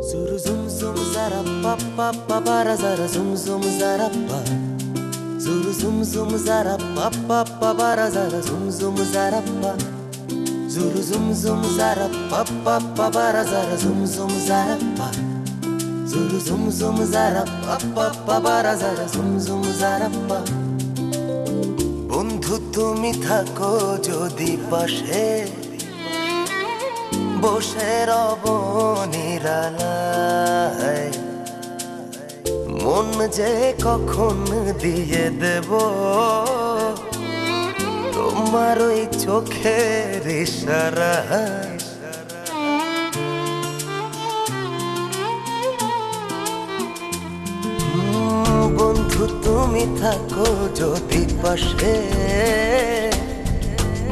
Zuru zum zum zara pa pa pa para zara zum zum zara pa. Zuru zum zum zara pa pa pa para zara zum zum zara pa. Zuru zum zum zara pa pa pa para zara zum zum zara pa. Zuru zum zum zara pa pa pa para zara zum zum zara pa. বন্ধু তুমি থাকো যদি পাশে বসে রব নিরালায়, মন যে কখন দিয়ে দেব তোমার ওই চোখের ইশারায়। বন্ধু তুমি থাকো যদি পাশে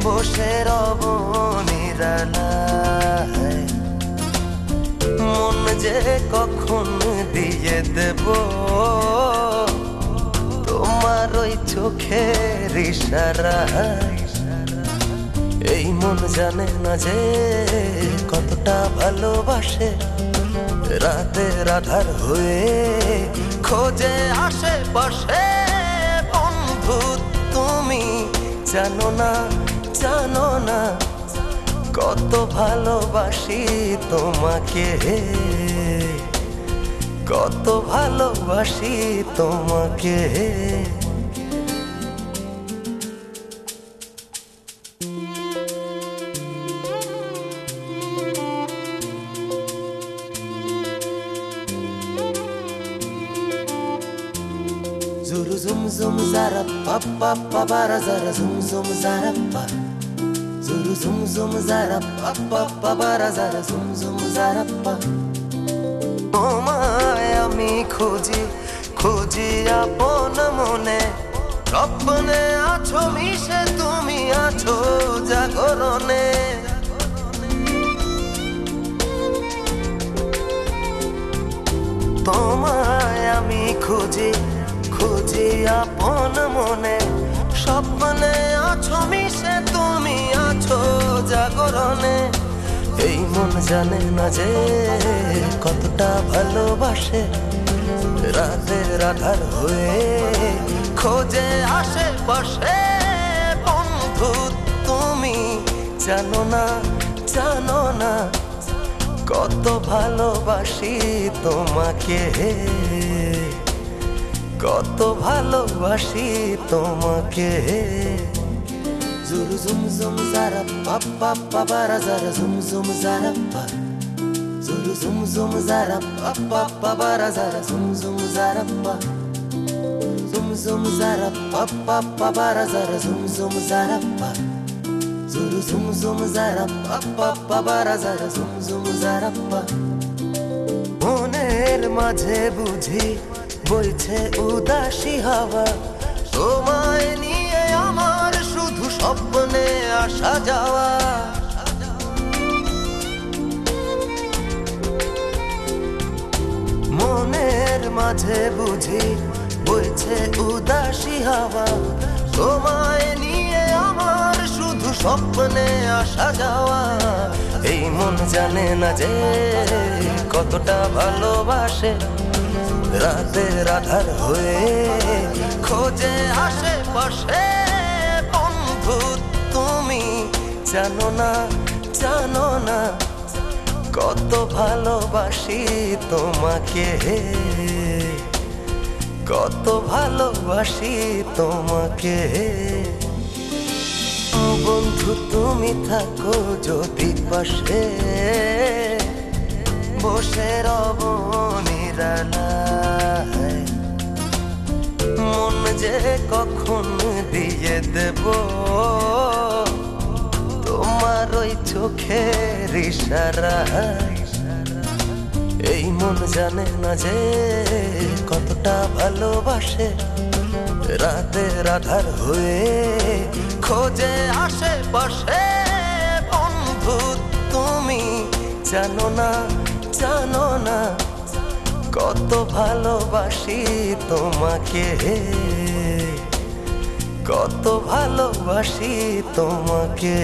বসে রব নিরালায়, মন যে কখন দিয়ে দেব তোমার ওই চোখের ইশারায়। এই মন জানে না যে কতটা ভালোবাসে, রাতের আধার হয়ে খোঁজে আশেপাশে। বন্ধু তুমি জানো না জানো না কত ভালোবাসি তোমাকে, কত ভালোবাসি তোমাকে। Zuru zum zum zara pa pa pa para zara zum zum zara pa. Zuru zum zum zara pa pa pa para zara zum zum zara pa. তোমায় আমি খুঁজি খুঁজি আপন মনে, স্বপ্নে আছো মিশে তুমি আছো জাগরণে। তোমায় আমি খুঁজি খুঁজি আপন মনে, স্বপ্নে আছো মিশে তুমি আছো জাগরণে। এই মন জানে না যে কতটা ভালোবাসে, রাতের আধার হয়ে খোঁজে আশেপাশে। বন্ধু তুমি জানো না জানো না কত ভালোবাসি তোমাকে, কত ভালোবাসি তোমাকে। Zuru zum zum zara pa pa pa para zara zum zum zara pa. Zuru zum zum zara pa pa pa para zara zum zum zara pa. Zum zum zara pa pa pa para zara zum zum zara pa. Zuru zum zum zara pa pa pa para zara zum zum zara pa. মনের মাঝে বুঝি বইছে উদাসী হাওয়া, তোমায় নিয়ে আমার শুধু স্বপ্নে আসা যাওয়া। মনের মাঝে বুঝি বইছে উদাসী হাওয়া, তোমায় নিয়ে আমার শুধু স্বপ্নে আসা যাওয়া। এই মন জানে না যে কতটা ভালোবাসে, রাতের আধার হয়ে খোঁজে আশেপাশে। বন্ধু তুমি জানো না জানো না কত ভালোবাসি তোমাকে, কত ভালোবাসি তোমাকে। বন্ধু তুমি থাকো যদি পাশে বসে রব নিরালায়, মন যে কখন দিয়ে দেব তোমার ওই চোখের ইশারায়। এই মন জানে না যে কতটা ভালোবাসে, রাতের আধার হয়ে খোঁজে আশেপাশে। বন্ধু তুমি জানো না জানো না কত ভালোবাসি তোমাকে, কত ভালোবাসি তোমাকে।